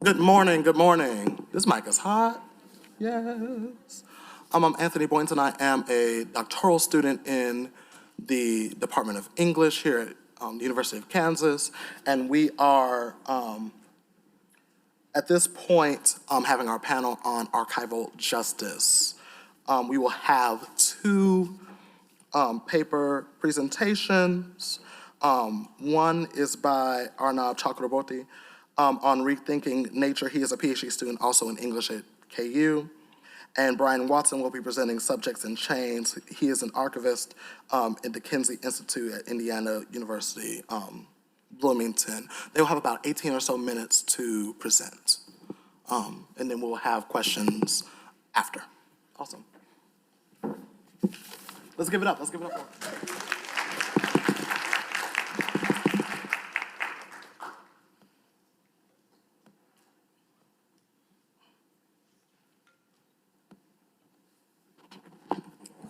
Good morning, good morning. This mic is hot. Yes. I'm Anthony Boynton. I am a doctoral student in the Department of English here at the University of Kansas. And we are, at this point, having our panel on archival justice. We will have two paper presentations. One is by Arnab Chakraborty on Rethinking Nature. He is a PhD student also in English at KU. And Brian Watson will be presenting Subjects in Chains. He is an archivist at the Kinsey Institute at Indiana University, Bloomington. They'll have about 18 or so minutes to present. And then we'll have questions after. Awesome. Let's give it up, let's give it up.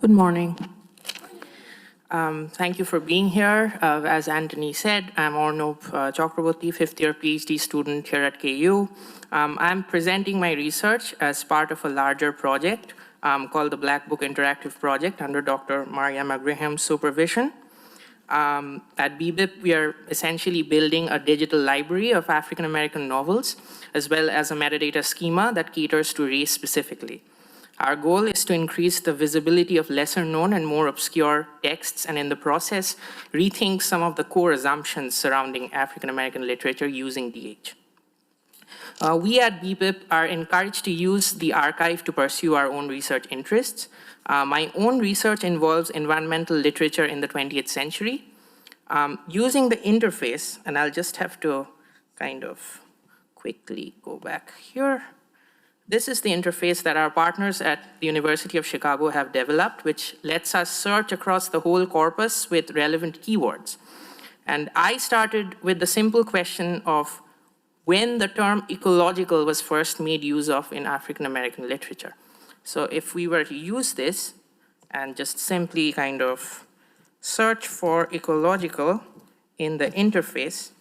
Good morning. Thank you for being here. As Anthony said, I'm Arnab Chakraborty, fifth-year PhD student here at KU. I'm presenting my research as part of a larger project called the Black Book Interactive Project under Dr. Mariama Graham's supervision. At BBIP, we are essentially building a digital library of African American novels, as well as a metadata schema that caters to race specifically. Our goal is to increase the visibility of lesser known and more obscure texts, and in the process, rethink some of the core assumptions surrounding African American literature using DH. We at BBIP are encouraged to use the archive to pursue our own research interests. My own research involves environmental literature in the 20th century. Using the interface, and I'll just have to kind of quickly go back here. This is the interface that our partners at the University of Chicago have developed, which lets us search across the whole corpus with relevant keywords. And I started with the simple question of when the term ecological was first made use of in African American literature. So if we were to use this and just simply kind of search for ecological in the interface,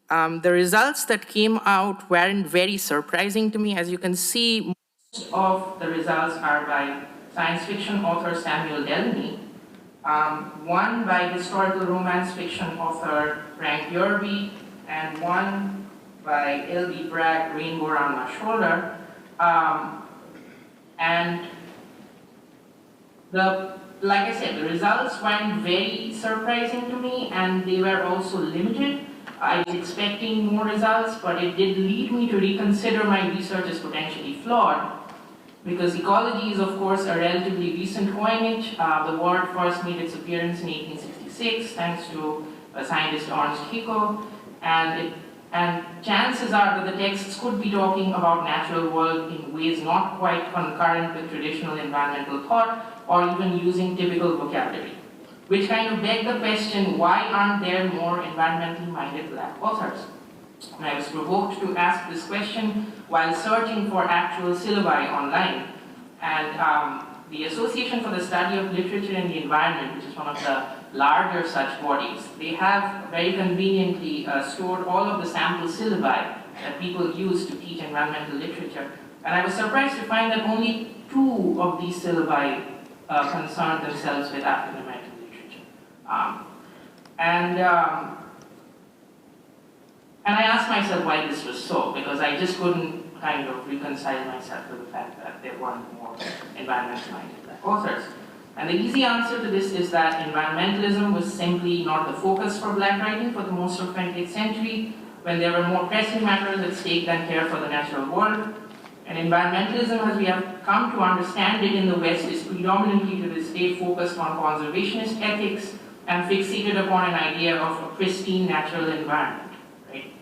the results that came out weren't very surprising to me. As you can see, most of the results are by science fiction author Samuel Delany, one by historical romance fiction author Frank Yerby, and one by L.B. Bragg, Rainbow Around My Shoulder. Like I said, the results weren't very surprising to me, and they were also limited. I was expecting more results, but it did lead me to reconsider my research as potentially flawed, because ecology is, of course, a relatively recent coinage. The word first made its appearance in 1866, thanks to scientist Ernst Haeckel, and chances are that the texts could be talking about natural world in ways not quite concurrent with traditional environmental thought, or even using typical vocabulary. Which kind of begged the question, why aren't there more environmentally minded Black authors? And I was provoked to ask this question while searching for actual syllabi online. And the Association for the Study of Literature and the Environment, which is one of the larger such bodies, they have very conveniently stored all of the sample syllabi that people use to teach environmental literature. And I was surprised to find that only 2 of these syllabi concern themselves with African American. And I asked myself why this was so, because I just couldn't kind of reconcile myself with the fact that there weren't more environmental-minded Black authors. And the easy answer to this is that environmentalism was simply not the focus for Black writing for the most of the 20th century, when there were more pressing matters at stake than care for the natural world. And environmentalism, as we have come to understand it in the West, is predominantly to this day focused on conservationist ethics and fixated upon an idea of a pristine natural environment, right?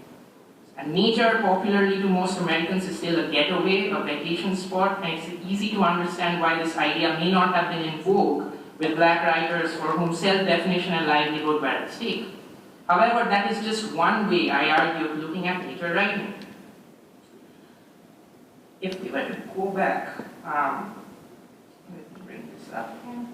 And nature, popularly to most Americans, is still a getaway, a vacation spot, and it's easy to understand why this idea may not have been in vogue with Black writers for whom self-definition and livelihood were at stake. However, that is just one way, I argue, of looking at nature writing. If we were to go back, let me bring this up here.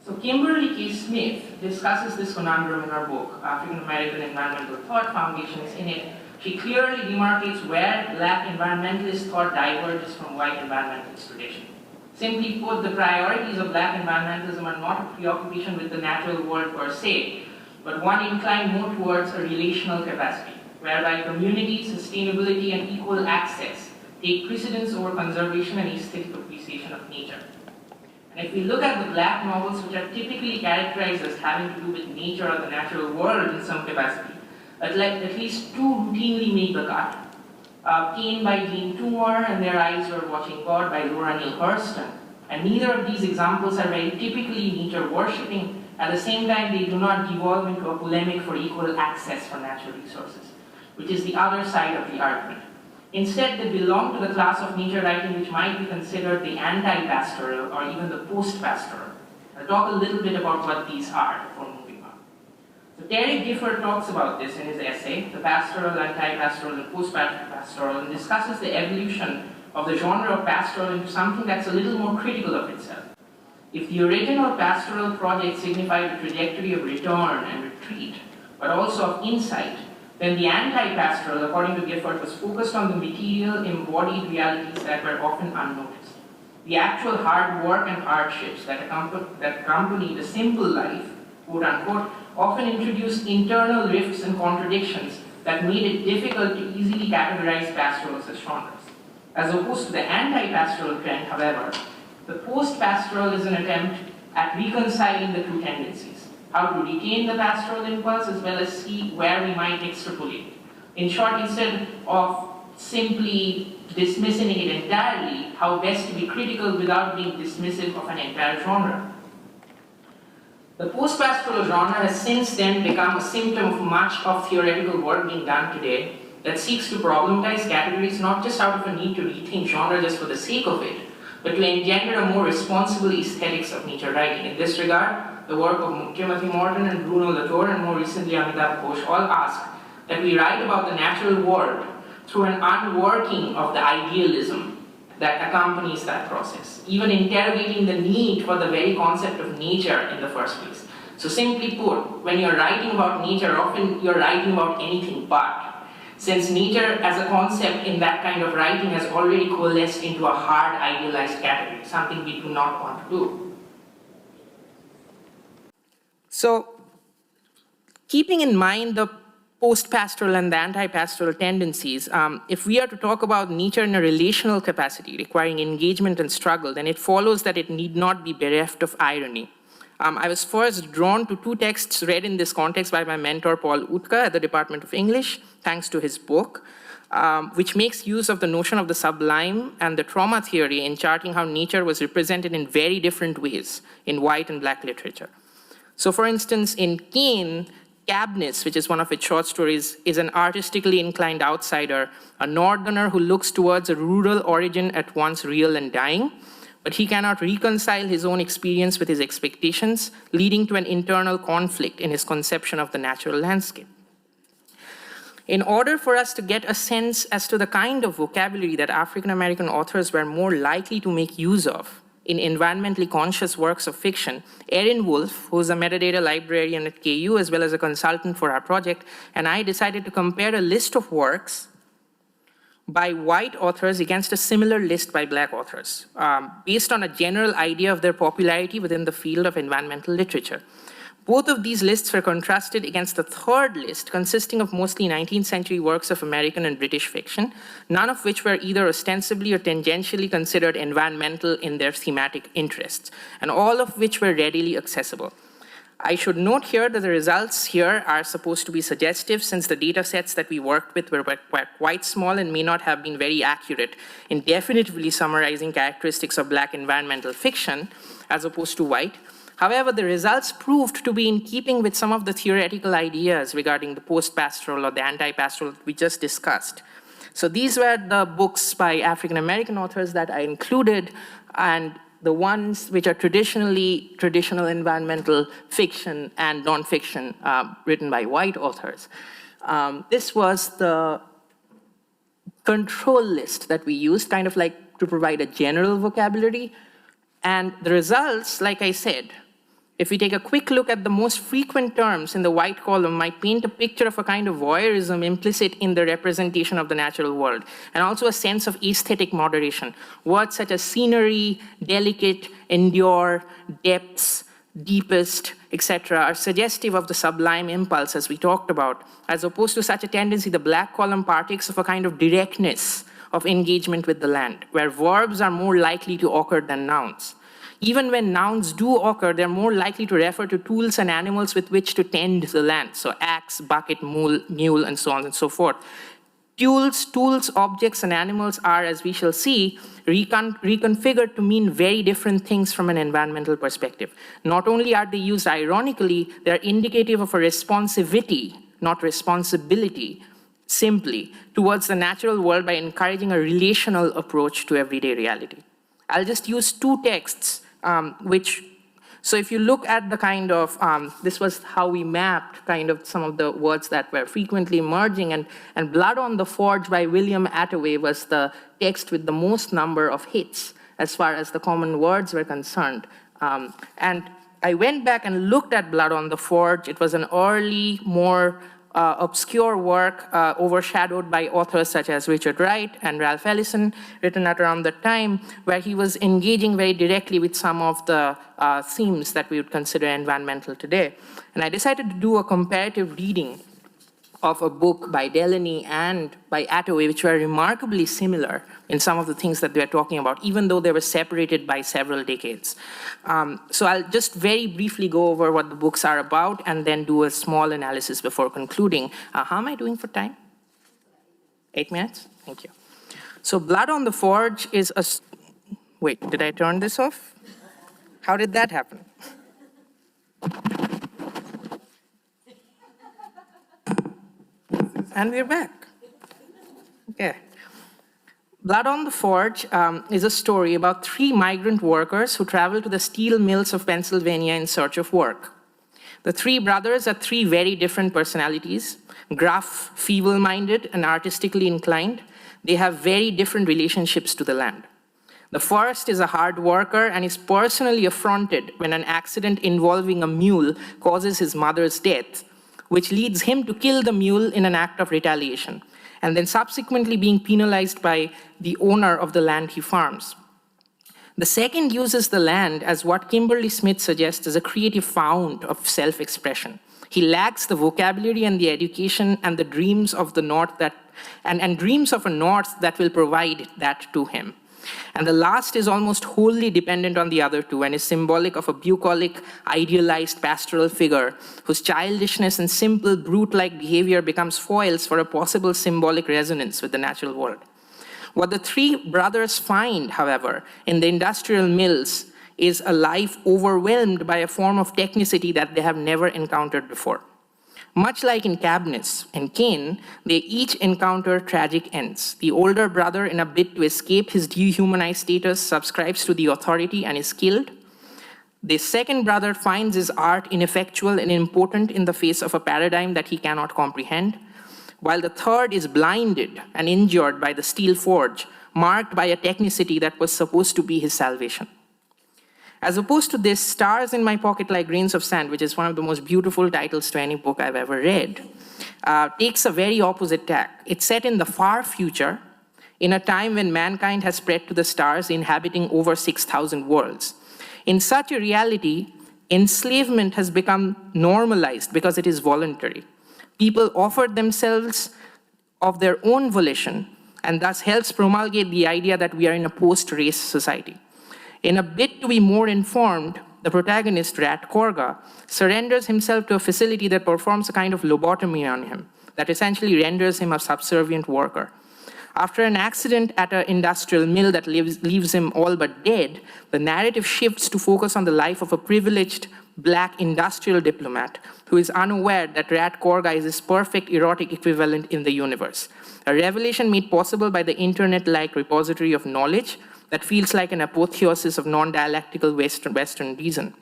So Kimberly K. Smith discusses this conundrum in her book, African American Environmental Thought, Foundations in It, she clearly demarcates where Black environmentalist thought diverges from white environmentalist tradition. Simply put, the priorities of Black environmentalism are not a preoccupation with the natural world per se, but one inclined more towards a relational capacity, whereby community, sustainability, and equal access take precedence over conservation and aesthetic appreciation of nature. And if we look at the Black novels, which are typically characterized as having to do with nature or the natural world in some capacity, at least two routinely make the cut. Cane by Jean Toomer and Their Eyes Were Watching God by Laura Neale Hurston. And neither of these examples are very typically nature worshipping. At the same time, they do not devolve into a polemic for equal access for natural resources, which is the other side of the argument. Instead, they belong to the class of nature writing which might be considered the anti-pastoral or even the post-pastoral. I'll talk a little bit about what these are before moving on. So Terry Gifford talks about this in his essay, The Pastoral, Anti-Pastoral, and Post-Pastoral, and discusses the evolution of the genre of pastoral into something that's a little more critical of itself. If the original pastoral project signified a trajectory of return and retreat, but also of insight, then the anti-pastoral, according to Gifford, was focused on the material, embodied realities that were often unnoticed. The actual hard work and hardships that accompany the simple life, quote unquote, often introduced internal rifts and contradictions that made it difficult to easily categorize pastorals as genres. As opposed to the anti-pastoral trend, however, the post-pastoral is an attempt at reconciling the two tendencies, how to retain the pastoral impulse as well as see where we might extrapolate. In short, instead of simply dismissing it entirely, how best to be critical without being dismissive of an entire genre. The post-pastoral genre has since then become a symptom of much of theoretical work being done today that seeks to problematize categories not just out of a need to rethink genre just for the sake of it, but to engender a more responsible aesthetics of nature writing. In this regard, the work of Timothy Morton and Bruno Latour and more recently Amitabh Ghosh all ask that we write about the natural world through an unworking of the idealism that accompanies that process, even interrogating the need for the very concept of nature in the first place. So simply put, when you're writing about nature, often you're writing about anything but. Since nature as a concept in that kind of writing has already coalesced into a hard idealized category, something we do not want to do. So, keeping in mind the post-pastoral and the anti-pastoral tendencies, if we are to talk about nature in a relational capacity requiring engagement and struggle, then it follows that it need not be bereft of irony. I was first drawn to two texts read in this context by my mentor Paul Utka at the Department of English, thanks to his book, which makes use of the notion of the sublime and the trauma theory in charting how nature was represented in very different ways in white and black literature. So for instance, in Cane, Cabness, which is one of its short stories, is an artistically inclined outsider, a northerner who looks towards a rural origin at once real and dying, but he cannot reconcile his own experience with his expectations, leading to an internal conflict in his conception of the natural landscape. In order for us to get a sense as to the kind of vocabulary that African-American authors were more likely to make use of in environmentally conscious works of fiction, Erin Wolfe, who is a metadata librarian at KU as well as a consultant for our project, and I decided to compare a list of works by white authors against a similar list by black authors, based on a general idea of their popularity within the field of environmental literature. Both of these lists were contrasted against the third list, consisting of mostly 19th century works of American and British fiction, none of which were either ostensibly or tangentially considered environmental in their thematic interests, and all of which were readily accessible. I should note here that the results here are supposed to be suggestive, since the data sets that we worked with were quite small and may not have been very accurate in definitively summarizing characteristics of black environmental fiction as opposed to white. However, the results proved to be in keeping with some of the theoretical ideas regarding the post-pastoral or the anti-pastoral that we just discussed. So these were the books by African-American authors that I included, and the ones which are traditional environmental fiction and nonfiction written by white authors. This was the control list that we used, kind of like to provide a general vocabulary. And the results, like I said, If we take a quick look at the most frequent terms in the white column, might paint a picture of a kind of voyeurism implicit in the representation of the natural world, and also a sense of aesthetic moderation. Words such as scenery, delicate, endure, depths, deepest, etc., are suggestive of the sublime impulse, as we talked about. As opposed to such a tendency, the black column partakes of a kind of directness of engagement with the land, where verbs are more likely to occur than nouns. Even when nouns do occur, they're more likely to refer to tools and animals with which to tend the land. So axe, bucket, mule, and so on and so forth. Tools, objects, and animals are, as we shall see, reconfigured to mean very different things from an environmental perspective. Not only are they used ironically, they're indicative of a responsivity, not responsibility, simply, towards the natural world by encouraging a relational approach to everyday reality. I'll just use two texts, so if you look at the kind of, this was how we mapped kind of some of the words that were frequently emerging, and Blood on the Forge by William Attaway was the text with the most number of hits as far as the common words were concerned. And I went back and looked at Blood on the Forge. It was an early, more obscure work overshadowed by authors such as Richard Wright and Ralph Ellison, written at around that time, where he was engaging very directly with some of the themes that we would consider environmental today. And I decided to do a comparative reading of a book by Delaney and by Attaway, which were remarkably similar in some of the things that they were talking about, even though they were separated by several decades. So I'll just very briefly go over what the books are about and then do a small analysis before concluding. How am I doing for time? 8 minutes? Thank you. So Blood on the Forge is a... Wait, did I turn this off? How did that happen? And we're back. Okay. Blood on the Forge is a story about 3 migrant workers who travel to the steel mills of Pennsylvania in search of work. The 3 brothers are 3 very different personalities, gruff, feeble-minded, and artistically inclined. They have very different relationships to the land. The first is a hard worker and is personally affronted when an accident involving a mule causes his mother's death, which leads him to kill the mule in an act of retaliation, and then subsequently being penalized by the owner of the land he farms. The second uses the land as what Kimberly Smith suggests as a creative fount of self-expression. He lacks the vocabulary and the education and the dreams of the North and dreams of a North that will provide that to him. And the last is almost wholly dependent on the other 2 and is symbolic of a bucolic, idealized pastoral figure whose childishness and simple, brute-like behavior becomes foils for a possible symbolic resonance with the natural world. What the 3 brothers find, however, in the industrial mills is a life overwhelmed by a form of technicity that they have never encountered before. Much like in Cabness and Cain, they each encounter tragic ends. The older brother, in a bid to escape his dehumanized status, subscribes to the authority and is killed. The second brother finds his art ineffectual and impotent in the face of a paradigm that he cannot comprehend, while the third is blinded and injured by the steel forge, marked by a technicity that was supposed to be his salvation. As opposed to this, Stars in My Pocket Like Grains of Sand, which is one of the most beautiful titles to any book I've ever read, takes a very opposite tack. It's set in the far future, in a time when mankind has spread to the stars, inhabiting over 6,000 worlds. In such a reality, enslavement has become normalized because it is voluntary. People offer themselves of their own volition, and thus helps promulgate the idea that we are in a post-race society. In a bid to be more informed, the protagonist, Rat Korga, surrenders himself to a facility that performs a kind of lobotomy on him, that essentially renders him a subservient worker. After an accident at an industrial mill that leaves him all but dead, the narrative shifts to focus on the life of a privileged black industrial diplomat who is unaware that Rat Korga is his perfect erotic equivalent in the universe. A revelation made possible by the internet-like repository of knowledge that feels like an apotheosis of non-dialectical Western reason.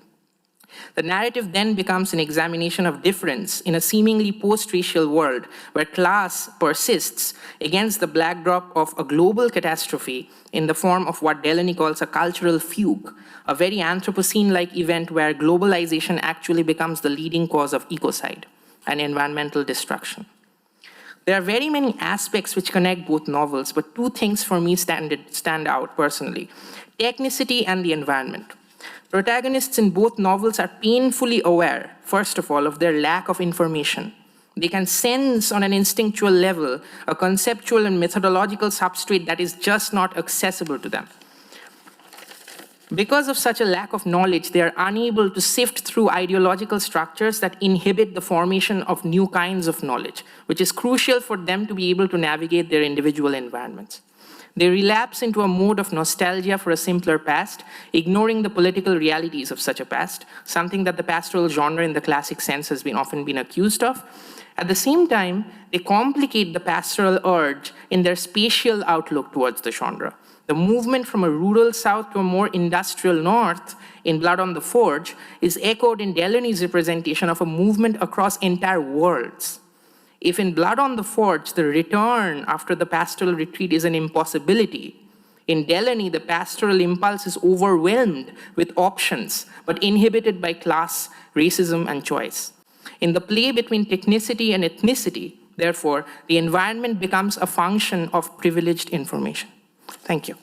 The narrative then becomes an examination of difference in a seemingly post-racial world where class persists against the backdrop of a global catastrophe in the form of what Delaney calls a cultural fugue, a very Anthropocene-like event where globalization actually becomes the leading cause of ecocide and environmental destruction. There are very many aspects which connect both novels, but two things for me stand out personally: technicity and the environment. Protagonists in both novels are painfully aware, first of all, of their lack of information. They can sense on an instinctual level a conceptual and methodological substrate that is just not accessible to them. Because of such a lack of knowledge, they are unable to sift through ideological structures that inhibit the formation of new kinds of knowledge, which is crucial for them to be able to navigate their individual environments. They relapse into a mode of nostalgia for a simpler past, ignoring the political realities of such a past, something that the pastoral genre in the classic sense has often been accused of. At the same time, they complicate the pastoral urge in their spatial outlook towards the genre. The movement from a rural south to a more industrial north in Blood on the Forge is echoed in Delaney's representation of a movement across entire worlds. If in Blood on the Forge, the return after the pastoral retreat is an impossibility, in Delaney, the pastoral impulse is overwhelmed with options, but inhibited by class, racism, and choice. In the play between technicity and ethnicity, therefore, the environment becomes a function of privileged information. Thank you.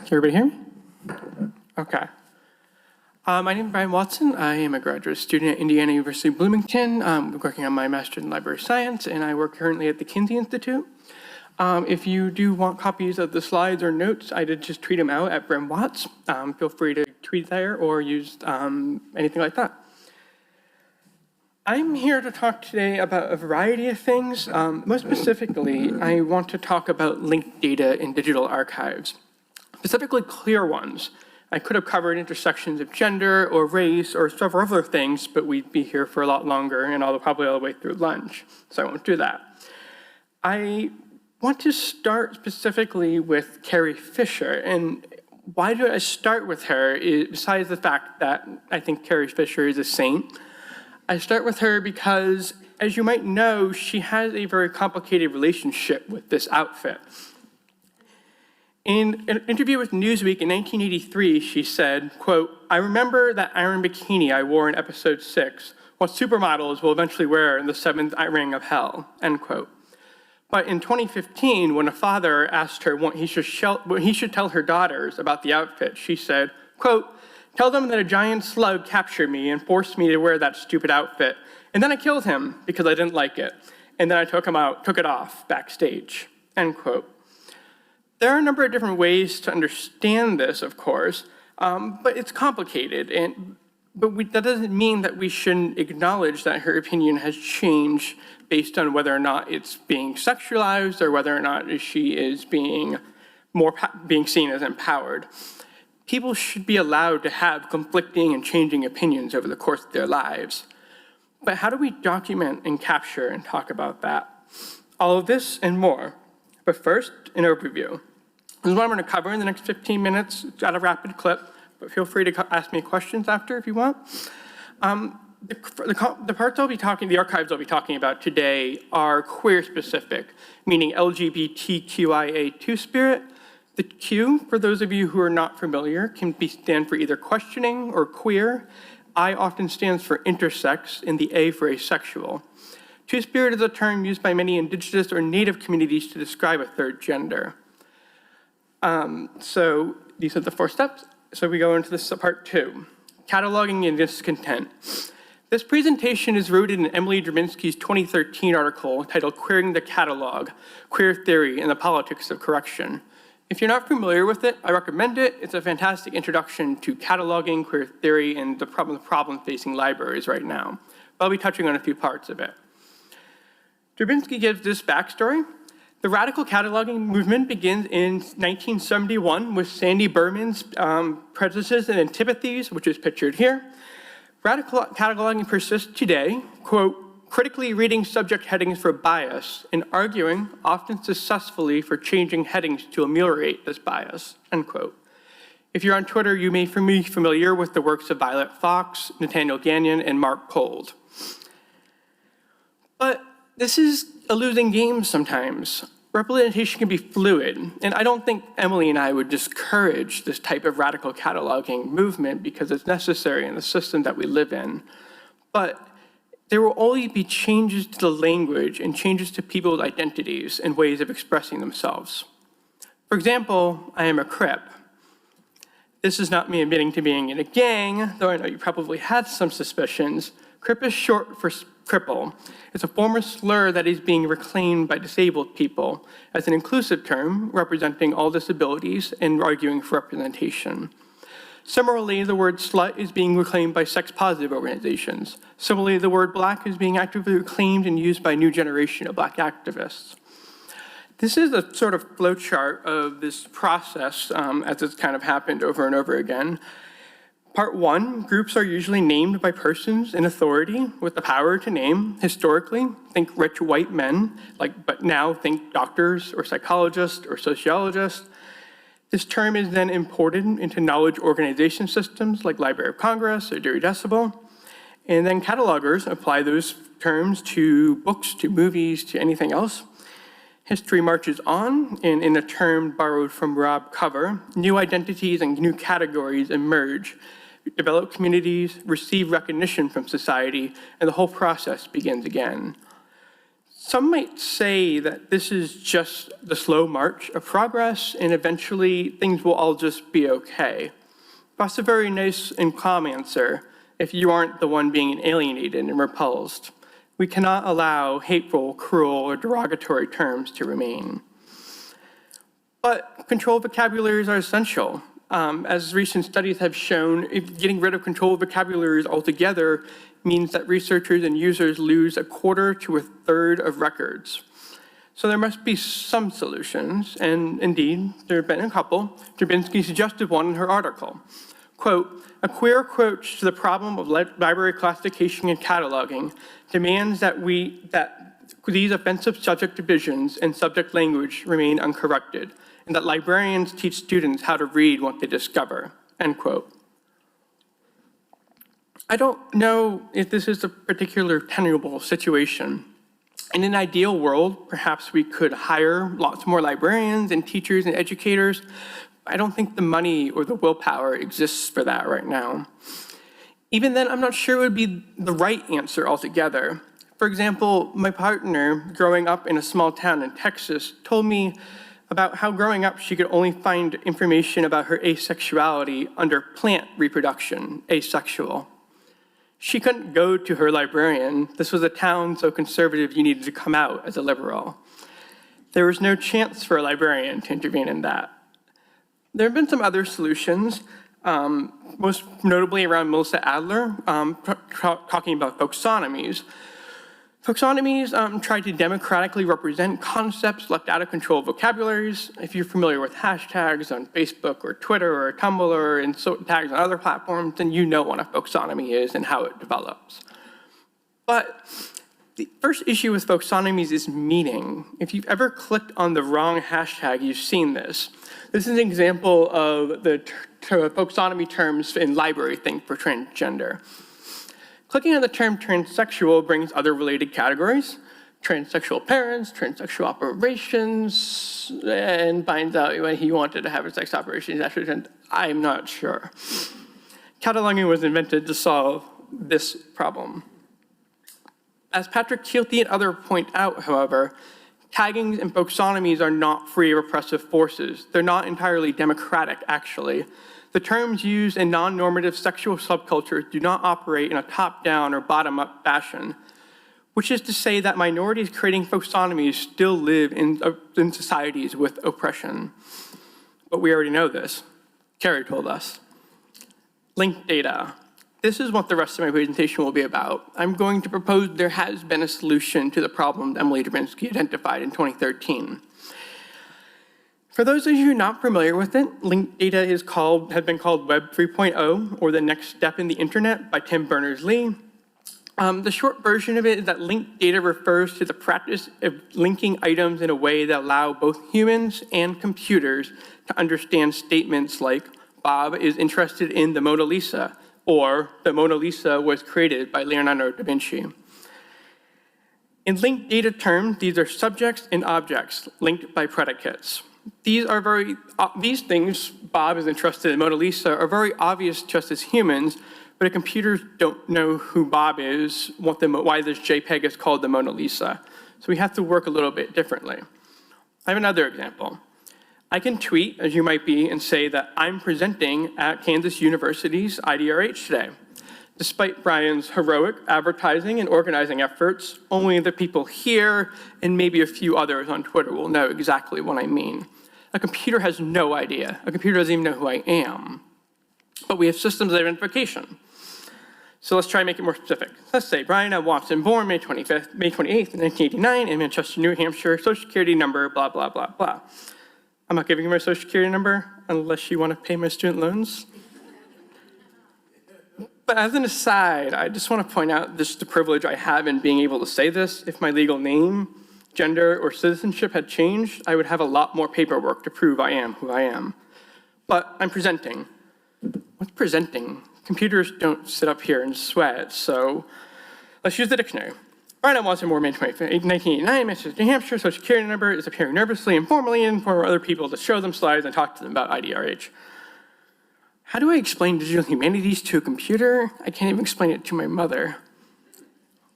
Can everybody hear me? Okay. My name is Brian Watson. I am a graduate student at Indiana University-Bloomington. I'm working on my master's in library science, and I work currently at the Kinsey Institute. If you do want copies of the slides or notes, I did just tweet them out at Brem Watts. Feel free to tweet there or use anything like that. I'm here to talk today about a variety of things. Most specifically, I want to talk about linked data in digital archives, specifically clear ones. I could have covered intersections of gender or race or several other things, but we'd be here for a lot longer and probably all the way through lunch, so I won't do that. I want to start specifically with Carrie Fisher, and why do I start with her, besides the fact that I think Carrie Fisher is a saint? I start with her because, as you might know, she has a very complicated relationship with this outfit. In an interview with Newsweek in 1983, she said, quote, "I remember that iron bikini I wore in episode 6, what supermodels will eventually wear in the 7th ring of hell," end quote. But in 2015, when a father asked her what he should tell her daughters about the outfit, she said, quote, "Tell them that a giant slug captured me and forced me to wear that stupid outfit. And then I killed him because I didn't like it. And then I took it off backstage," end quote. There are a number of different ways to understand this, of course, but it's complicated. But that doesn't mean that we shouldn't acknowledge that her opinion has changed based on whether or not it's being sexualized or whether or not she is being seen as empowered. People should be allowed to have conflicting and changing opinions over the course of their lives. But how do we document and capture and talk about that? All of this and more. But first, an overview. This is what I'm going to cover in the next 15 minutes at a rapid clip, but feel free to ask me questions after if you want. The parts the archives I'll be talking about today are queer specific, meaning LGBTQIA two-spirit. The Q, for those of you who are not familiar, can stand for either questioning or queer. I often stands for intersex, and the A for asexual. Two-spirit is a term used by many indigenous or native communities to describe a third gender. So these are the 4 steps. So we go into this part 2, cataloging and discontent. This presentation is rooted in Emily Drabinski's 2013 article titled Queering the Catalog, Queer Theory and the Politics of Correction. If you're not familiar with it, I recommend it. It's a fantastic introduction to cataloging, queer theory, and the problem facing libraries right now. I'll be touching on a few parts of it. Drabinski gives this backstory. The radical cataloging movement begins in 1971 with Sandy Berman's Prejudices and Antipathies, which is pictured here. Radical cataloging persists today, quote, critically reading subject headings for bias and arguing, often successfully, for changing headings to ameliorate this bias, end quote. If you're on Twitter, you may be familiar with the works of Violet Fox, Nathaniel Gagnon, and Mark Pold. But this is a losing game sometimes. Representation can be fluid, and I don't think Emily and I would discourage this type of radical cataloging movement because it's necessary in the system that we live in. But there will always be changes to the language and changes to people's identities and ways of expressing themselves. For example, I am a Crip. This is not me admitting to being in a gang, though I know you probably had some suspicions. Crip is short for cripple. It's a former slur that is being reclaimed by disabled people as an inclusive term representing all disabilities and arguing for representation. Similarly, the word slut is being reclaimed by sex-positive organizations. Similarly, the word black is being actively reclaimed and used by a new generation of black activists. This is a sort of flowchart of this process as it's kind of happened over and over again. Part one, groups are usually named by persons in authority with the power to name. Historically, think rich white men, but now think doctors or psychologists or sociologists. This term is then imported into knowledge organization systems like Library of Congress or Dewey Decibel. And then catalogers apply those terms to books, to movies, to anything else. History marches on, and in a term borrowed from Rob Cover, new identities and new categories emerge, develop communities, receive recognition from society, and the whole process begins again. Some might say that this is just the slow march of progress, and eventually things will all just be okay. That's a very nice and calm answer if you aren't the one being alienated and repulsed. We cannot allow hateful, cruel, or derogatory terms to remain. But controlled vocabularies are essential. As recent studies have shown, getting rid of controlled vocabularies altogether means that researchers and users lose a quarter to a third of records. So there must be some solutions, and indeed, there have been a couple. Drabinsky suggested one in her article. Quote, a queer approach to the problem of library classification and cataloging demands that these offensive subject divisions and subject language remain uncorrected, and that librarians teach students how to read what they discover, end quote. I don't know if this is a particular tenable situation. In an ideal world, perhaps we could hire lots more librarians and teachers and educators. I don't think the money or the willpower exists for that right now. Even then, I'm not sure it would be the right answer altogether. For example, my partner, growing up in a small town in Texas, told me about how growing up she could only find information about her asexuality under plant reproduction, asexual. She couldn't go to her librarian. This was a town so conservative you needed to come out as a liberal. There was no chance for a librarian to intervene in that. There have been some other solutions, most notably around Melissa Adler, talking about folksonomies. Folksonomies try to democratically represent concepts left out of controlled vocabularies. If you're familiar with hashtags on Facebook or Twitter or Tumblr and tags on other platforms, then you know what a folksonomy is and how it develops. But the first issue with folksonomies is meaning. If you've ever clicked on the wrong hashtag, you've seen this. This is an example of the folksonomy terms in library think for transgender. Clicking on the term transsexual brings other related categories, transsexual parents, transsexual operations, and finds out when he wanted to have a sex operation, I'm not sure. Cataloging was invented to solve this problem. As Patrick Kielty and others point out, however, taggings and folksonomies are not free of oppressive forces. They're not entirely democratic, actually. The terms used in non-normative sexual subcultures do not operate in a top-down or bottom-up fashion, which is to say that minorities creating folksonomies still live in societies with oppression. But we already know this. Carrie told us. Linked data. This is what the rest of my presentation will be about. I'm going to propose there has been a solution to the problem Emily Drabinsky identified in 2013. For those of you not familiar with it, linked data has been called Web 3.0, or the next step in the internet, by Tim Berners-Lee. The short version of it is that linked data refers to the practice of linking items in a way that allow both humans and computers to understand statements like, Bob is interested in the Mona Lisa, or the Mona Lisa was created by Leonardo da Vinci. In linked data terms, these are subjects and objects linked by predicates. These things, Bob is interested in Mona Lisa, are very obvious to us as humans, but computers don't know who Bob is, why this JPEG is called the Mona Lisa. So we have to work a little bit differently. I have another example. I can tweet, as you might be, and say that I'm presenting at Kansas University's IDRH today. Despite Brian's heroic advertising and organizing efforts, only the people here and maybe a few others on Twitter will know exactly what I mean. A computer has no idea. A computer doesn't even know who I am. But we have systems of identification. So let's try and make it more specific. Let's say Brian L. Watson, born May 28th, 1989 in Manchester, New Hampshire, social security number, blah, blah, blah, blah. I'm not giving you my social security number unless you want to pay my student loans. But as an aside, I just want to point out the privilege I have in being able to say this. If my legal name, gender, or citizenship had changed, I would have a lot more paperwork to prove I am who I am. But I'm presenting. What's presenting? Computers don't sit up here and sweat, so let's use the dictionary. Brian L. Watson, born May 25th, 1989, Manchester, New Hampshire, social security number is appearing nervously and formally and for other people to show them slides and talk to them about IDRH. How do I explain digital humanities to a computer? I can't even explain it to my mother.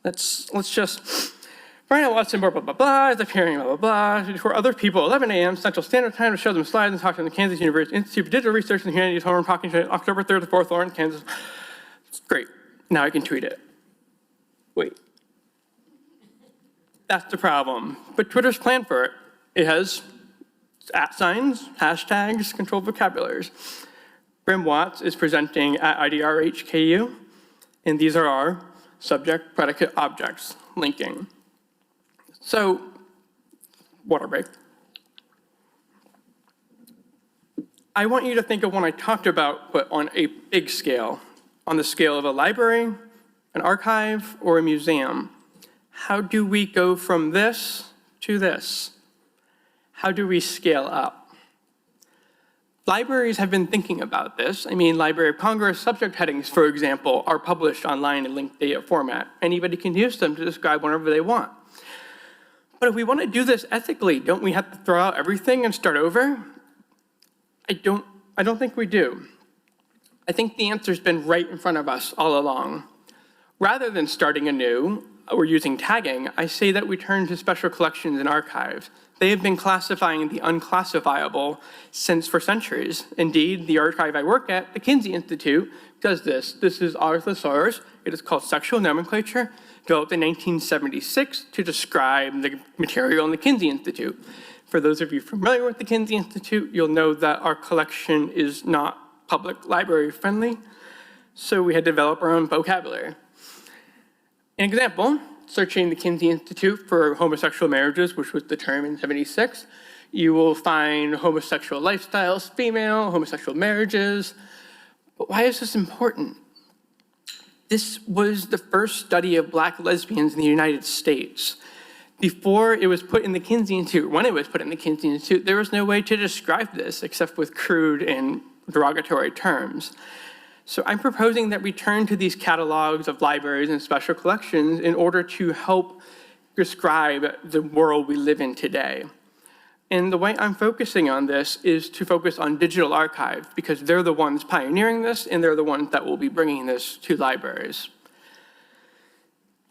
Let's just, Brian L. Watson, blah, blah, blah, blah, is appearing, blah, blah, blah, for other people, 11 a.m. Central Standard Time to show them slides and talk to the Kansas University Institute for Digital Research and Humanities, home, talking to October 3rd to 4th, Lawrence, Kansas. It's great. Now I can tweet it. Wait. That's the problem. But Twitter's planned for it. It has @signs, hashtags, controlled vocabularies. Brim Watts is presenting at IDRH KU, and these are our subject, predicate, objects, linking. So, water break. I want you to think of what I talked about, but on a big scale, on the scale of a library, an archive, or a museum. How do we go from this to this? How do we scale up? Libraries have been thinking about this. I mean, Library of Congress subject headings, for example, are published online in linked data format. Anybody can use them to describe whatever they want. But if we want to do this ethically, don't we have to throw out everything and start over? I don't think we do. I think the answer's been right in front of us all along. Rather than starting anew or using tagging, I say that we turn to special collections and archives. They have been classifying the unclassifiable for centuries. Indeed, the archive I work at, the Kinsey Institute, does this. This is our thesaurus. It is called Sexual Nomenclature, developed in 1976 to describe the material in the Kinsey Institute. For those of you familiar with the Kinsey Institute, you'll know that our collection is not public library friendly, so we had to develop our own vocabulary. An example, searching the Kinsey Institute for homosexual marriages, which was the term in '76, you will find homosexual lifestyles, female, homosexual marriages. But why is this important? This was the first study of Black lesbians in the United States. Before it was put in the Kinsey Institute, when it was put in the Kinsey Institute, there was no way to describe this except with crude and derogatory terms. So I'm proposing that we turn to these catalogs of libraries and special collections in order to help describe the world we live in today. And the way I'm focusing on this is to focus on digital archives because they're the ones pioneering this and they're the ones that will be bringing this to libraries.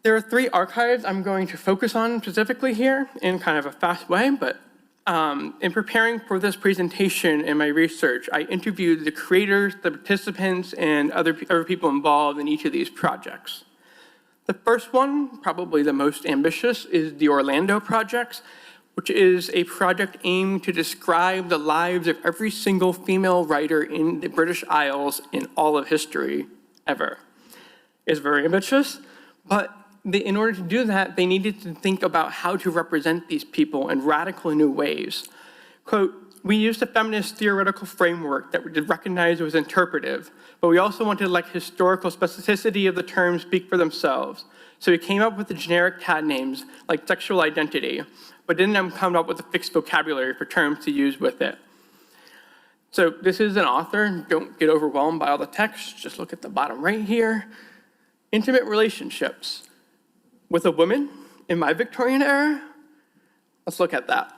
There are 3 archives I'm going to focus on specifically here in kind of a fast way, but in preparing for this presentation and my research, I interviewed the creators, the participants, and other people involved in each of these projects. The first one, probably the most ambitious, is the Orlando Project, which is a project aimed to describe the lives of every single female writer in the British Isles in all of history ever. It's very ambitious, but in order to do that, they needed to think about how to represent these people in radical new ways. Quote, we used a feminist theoretical framework that we did recognize was interpretive, but we also wanted to let historical specificity of the terms speak for themselves. So we came up with the generic tag names like sexual identity, but didn't come up with a fixed vocabulary for terms to use with it. So this is an author. Don't get overwhelmed by all the text. Just look at the bottom right here. Intimate relationships with a woman in my Victorian era. Let's look at that.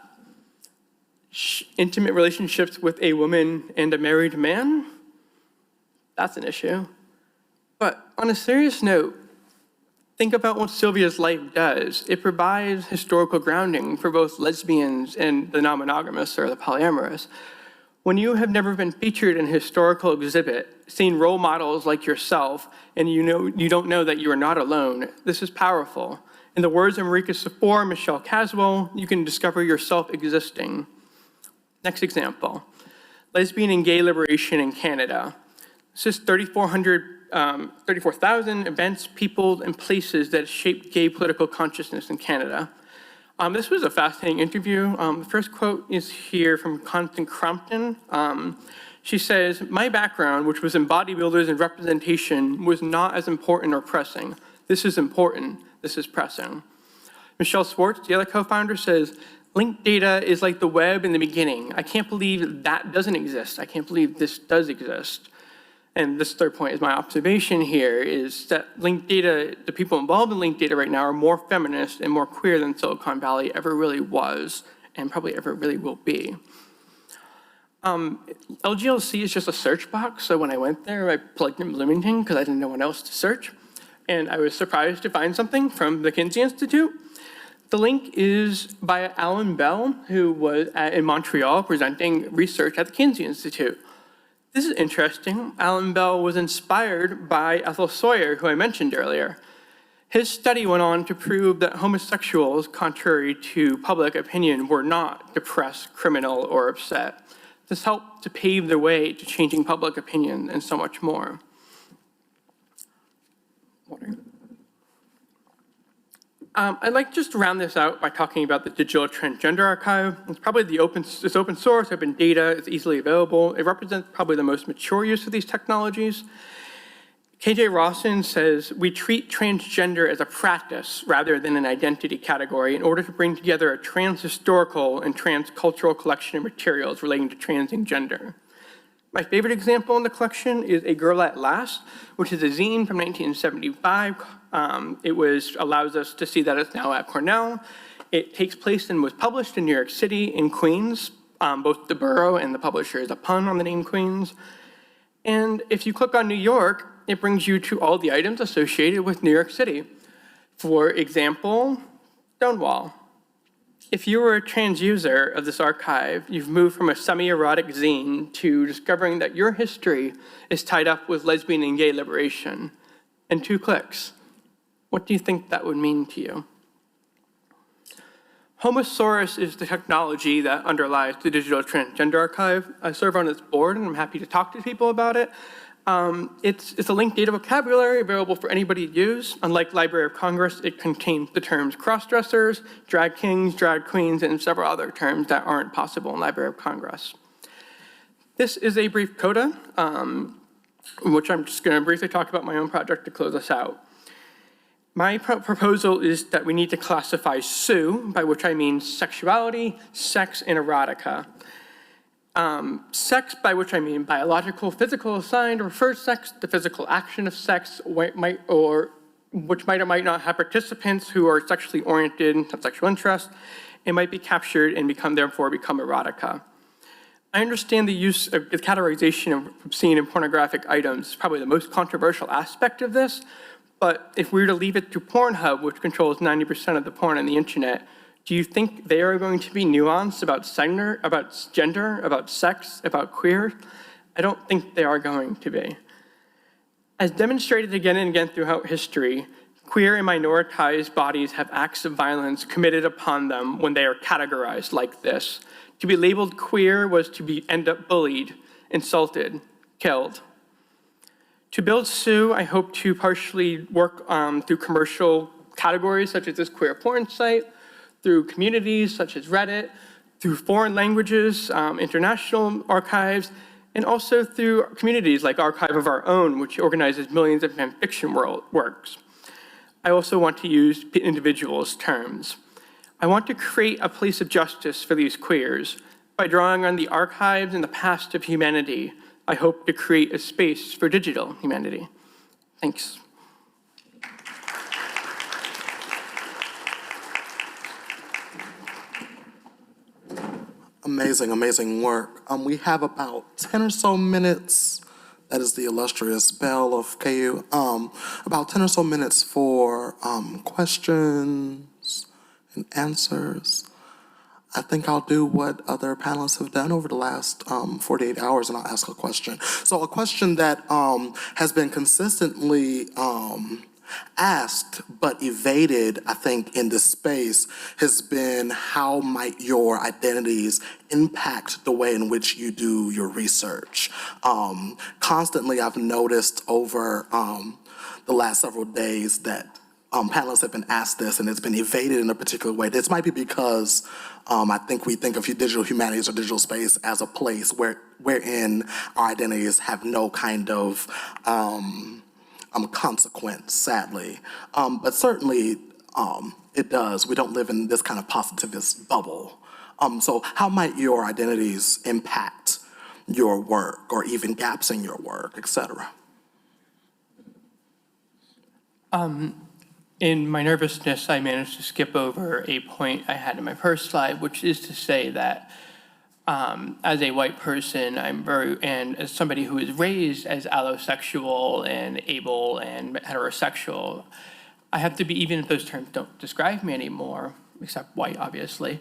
Intimate relationships with a woman and a married man. That's an issue. But on a serious note, think about what Sylvia's life does. It provides historical grounding for both lesbians and the non-monogamous or the polyamorous. When you have never been featured in a historical exhibit, seen role models like yourself, and you don't know that you are not alone, this is powerful. In the words of Marika Sapor, Michelle Caswell, you can discover yourself existing. Next example, lesbian and gay liberation in Canada. This is 34,000 events, people, and places that shaped gay political consciousness in Canada. This was a fascinating interview. The first quote is here from Constance Crompton. She says, "My background, which was in bodybuilders and representation, was not as important or pressing. This is important, this is pressing." Michelle Swartz, the other co-founder, says, "Linked data is like the web in the beginning. I can't believe that doesn't exist. I can't believe this does exist." And this third point is my observation here, is that linked data, the people involved in linked data right now are more feminist and more queer than Silicon Valley ever really was, and probably ever really will be. LGLC is just a search box, so when I went there, I plugged in Bloomington because I didn't know what else to search, and I was surprised to find something from the Kinsey Institute. The link is by Alan Bell, who was in Montreal presenting research at the Kinsey Institute. This is interesting. Alan Bell was inspired by Ethel Sawyer, who I mentioned earlier. His study went on to prove that homosexuals, contrary to public opinion, were not depressed, criminal, or upset. This helped to pave the way to changing public opinion and so much more. I'd like just to round this out by talking about the Digital Transgender Archive. It's probably it's open source, open data, it's easily available. It represents probably the most mature use of these technologies. KJ Rawson says, "We treat transgender as a practice rather than an identity category in order to bring together a trans-historical and trans-cultural collection of materials relating to trans and gender." My favorite example in the collection is A Girl at Last, which is a zine from 1975. It allows us to see that it's now at Cornell. It takes place and was published in New York City, in Queens. Both the borough and the publisher is a pun on the name Queens. And if you click on New York, it brings you to all the items associated with New York City. For example, Stonewall. If you were a trans user of this archive, you've moved from a semi-erotic zine to discovering that your history is tied up with lesbian and gay liberation in 2 clicks. What do you think that would mean to you? Homosaurus is the technology that underlies the Digital Transgender Archive. I serve on its board, and I'm happy to talk to people about it. It's a linked data vocabulary available for anybody to use. Unlike Library of Congress, it contains the terms cross-dressers, drag kings, drag queens, and several other terms that aren't possible in Library of Congress. This is a brief coda, in which I'm just going to briefly talk about my own project to close us out. My proposal is that we need to classify SU, by which I mean sexuality, sex, and erotica. Sex, by which I mean biological, physical, assigned, or referred sex, the physical action of sex, which might or might not have participants who are sexually oriented, have sexual interest, and might be captured and therefore become erotica. I understand the use of the categorization of obscene and pornographic items is probably the most controversial aspect of this, but if we were to leave it to Pornhub, which controls 90% of the porn on the internet, do you think they are going to be nuanced about gender, about sex, about queer? I don't think they are going to be. As demonstrated again and again throughout history, queer and minoritized bodies have acts of violence committed upon them when they are categorized like this. To be labeled queer was to end up bullied, insulted, killed. To build SU, I hope to partially work through commercial categories such as this queer porn site, through communities such as Reddit, through foreign languages, international archives, and also through communities like Archive of Our Own, which organizes millions of nonfiction works. I also want to use individuals' terms. I want to create a place of justice for these queers. By drawing on the archives and the past of humanity, I hope to create a space for digital humanity. Thanks. Amazing, amazing work. We have about 10 or so minutes. That is the illustrious bell of KU. About 10 or so minutes for questions and answers. I think I'll do what other panelists have done over the last 48 hours, and I'll ask a question. So a question that has been consistently asked but evaded, I think, in this space has been, how might your identities impact the way in which you do your research? Constantly, I've noticed over the last several days that panelists have been asked this, and it's been evaded in a particular way. This might be because I think we think of digital humanities or digital space as a place wherein our identities have no kind of consequence, sadly. But certainly it does. We don't live in this kind of positivist bubble. So how might your identities impact your work, or even gaps in your work, et cetera? In my nervousness, I managed to skip over a point I had in my first slide, which is to say that as a white person, and as somebody who is raised as allosexual and able and heterosexual, I have to be, even if those terms don't describe me anymore, except white, obviously,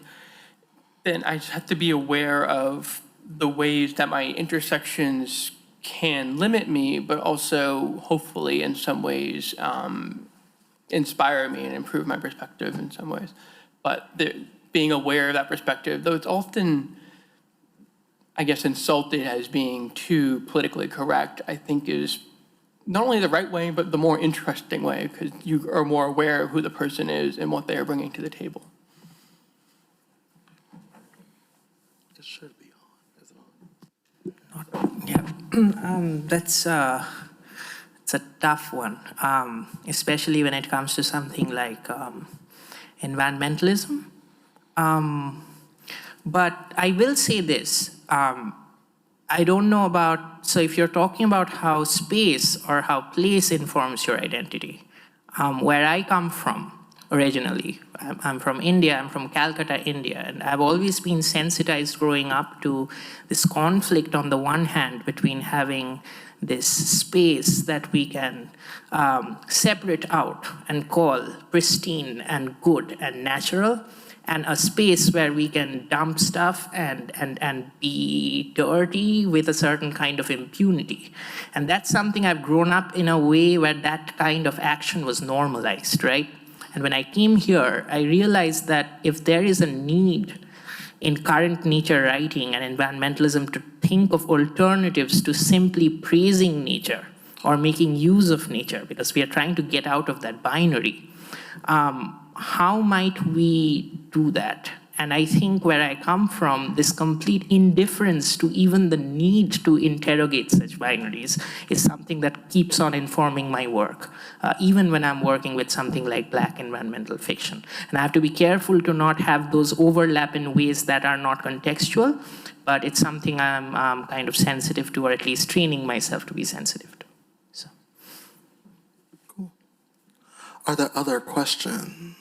then I just have to be aware of the ways that my intersections can limit me, but also hopefully in some ways inspire me and improve my perspective in some ways. But being aware of that perspective, though it's often, I guess, insulted as being too politically correct, I think is not only the right way, but the more interesting way, because you are more aware of who the person is and what they are bringing to the table. It should be on. Is it on? Yeah, that's it's a tough one, especially when it comes to something like environmentalism. But I will say this, I don't know about, so if you're talking about how space or how place informs your identity, where I come from originally, I'm from India, I'm from Calcutta, India, and I've always been sensitized growing up to this conflict on the one hand between having this space that we can separate out and call pristine and good and natural, and a space where we can dump stuff and be dirty with a certain kind of impunity. And that's something I've grown up in a way where that kind of action was normalized, right? And when I came here, I realized that if there is a need in current nature writing and environmentalism to think of alternatives to simply praising nature or making use of nature, because we are trying to get out of that binary, how might we do that? And I think where I come from, this complete indifference to even the need to interrogate such binaries is something that keeps on informing my work, even when I'm working with something like Black environmental fiction. And I have to be careful to not have those overlap in ways that are not contextual, but it's something I'm kind of sensitive to, or at least training myself to be sensitive to. So. Cool. Are there other questions?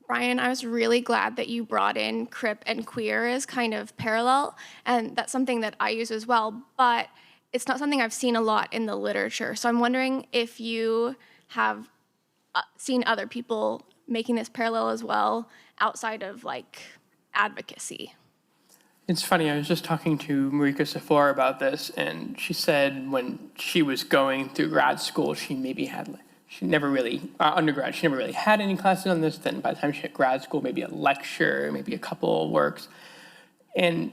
Brian, I was really glad that you brought in crip and queer as kind of parallel, and that's something that I use as well, but it's not something I've seen a lot in the literature. So I'm wondering if you have seen other people making this parallel as well outside of like advocacy. It's funny, I was just talking to Marika Sephora about this, and she said when she was going through grad school, she maybe had she never really, undergrad, she never really had any classes on this. Then by the time she hit grad school, maybe a lecture, maybe a couple of works. And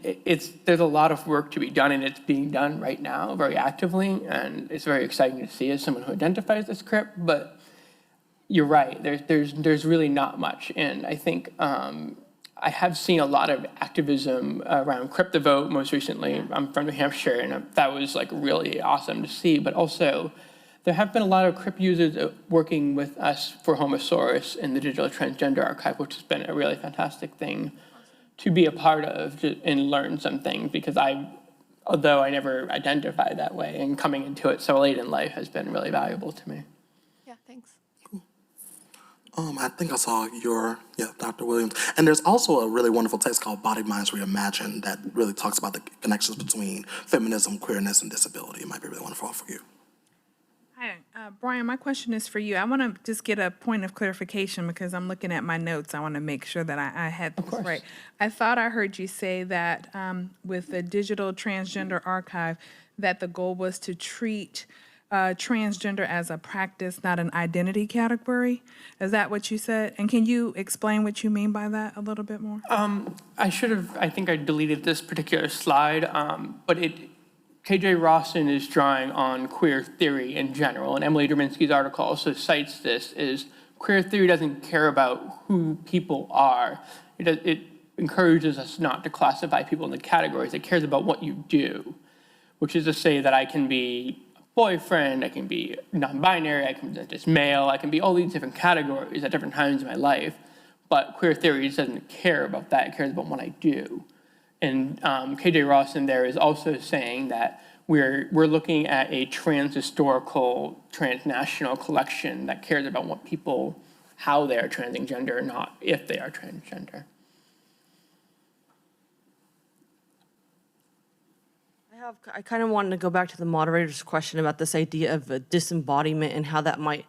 there's a lot of work to be done, and it's being done right now very actively. And it's very exciting to see as someone who identifies as crip. But you're right. There's really not much, and I think I have seen a lot of activism around Crypto Vote most recently. I'm from New Hampshire, and that was like really awesome to see. But also, there have been a lot of Crypt users working with us for Homosaurus in the Digital Transgender Archive, which has been a really fantastic thing to be a part of and learn some things, because although I never identified that way, and coming into it so late in life has been really valuable to me. Yeah, thanks. I think I saw Dr. Williams. And there's also a really wonderful text called Body Minds Reimagined that really talks about the connections between feminism, queerness, and disability. It might be really wonderful for you. Hi, Brian, my question is for you. I want to just get a point of clarification because I'm looking at my notes. I want to make sure that I had this right. I thought I heard you say that with the Digital Transgender Archive, that the goal was to treat transgender as a practice, not an identity category. Is that what you said? And can you explain what you mean by that a little bit more? I think I deleted this particular slide, but KJ Rawson is drawing on queer theory in general, and Emily Derminsky's article also cites this, is queer theory doesn't care about who people are. It encourages us not to classify people into categories. It cares about what you do, which is to say that I can be boyfriend, I can be non-binary, I can be just male, I can be all these different categories at different times in my life, but queer theory doesn't care about that, it cares about what I do. And KJ Rawson there is also saying that we're looking at a trans-historical, transnational collection that cares about what people, how they are transing gender, not if they are transgender. I kind of wanted to go back to the moderator's question about this idea of disembodiment and how that might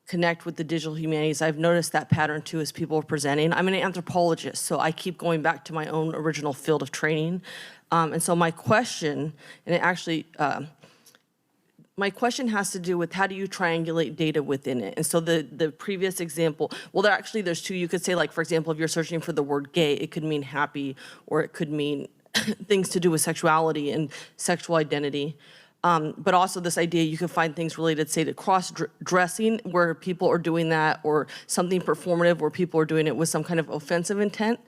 connect with the digital humanities. I've noticed that pattern too as people are presenting. I'm an anthropologist, so I keep going back to my own original field of training. And so my question, and it actually, my question has to do with how do you triangulate data within it? And so the previous example, well, there's two. You could say, like, for example, if you're searching for the word gay, it could mean happy, or it could mean things to do with sexuality and sexual identity. But also this idea you can find things related, say, to cross-dressing, where people are doing that, or something performative where people are doing it with some kind of offensive intent,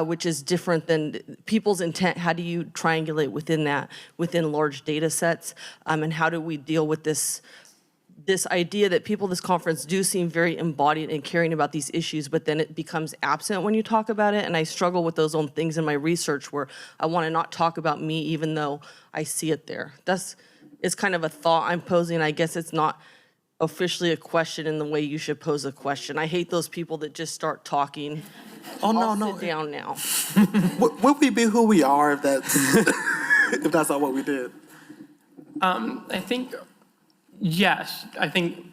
which is different than people's intent. How do you triangulate within that, within large data sets? And how do we deal with this idea that people at this conference do seem very embodied and caring about these issues, but then it becomes absent when you talk about it. And I struggle with those own things in my research where I want to not talk about me even though I see it there. It's kind of a thought I'm posing. I guess it's not officially a question in the way you should pose a question. I hate those people that just start talking. Oh, no, I'll no. sit down now. Would we be who we are if that's, if that's not what we did? I think, yes.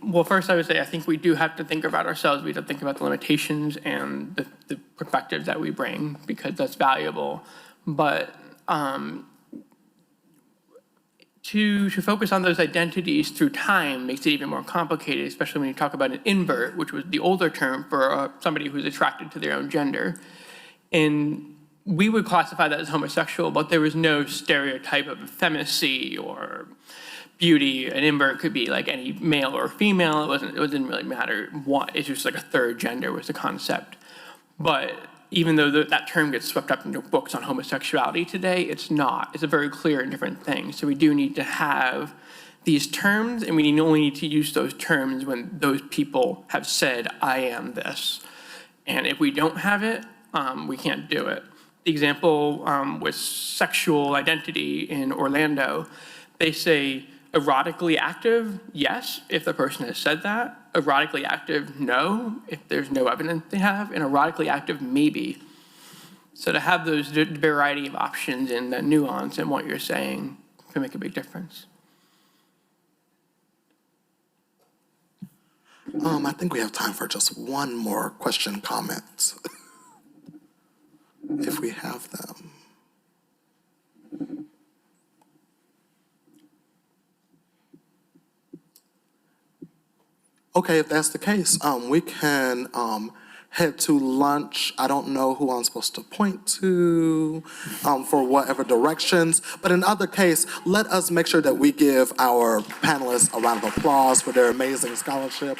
Well, first I would say I think we do have to think about ourselves. We have to think about the limitations and the perspectives that we bring, because that's valuable. But to focus on those identities through time makes it even more complicated, especially when you talk about an invert, which was the older term for somebody who's attracted to their own gender. And we would classify that as homosexual, but there was no stereotype of effeminacy or beauty. An invert could be like any male or female. It didn't really matter what. It's just like a third gender was the concept. But even though that term gets swept up into books on homosexuality today, it's not. It's a very clear and different thing. So we do need to have these terms, and we only need to use those terms when those people have said, I am this. And if we don't have it, we can't do it. The example with sexual identity in Orlando, they say erotically active, yes, if the person has said that. Erotically active, no, if there's no evidence they have. And erotically active, maybe. So to have those variety of options and the nuance in what you're saying can make a big difference. I think we have time for just one more question, comment, if we have them. Okay, if that's the case, we can head to lunch. I don't know who I'm supposed to point to for whatever directions, but in other case, let us make sure that we give our panelists a round of applause for their amazing scholarship.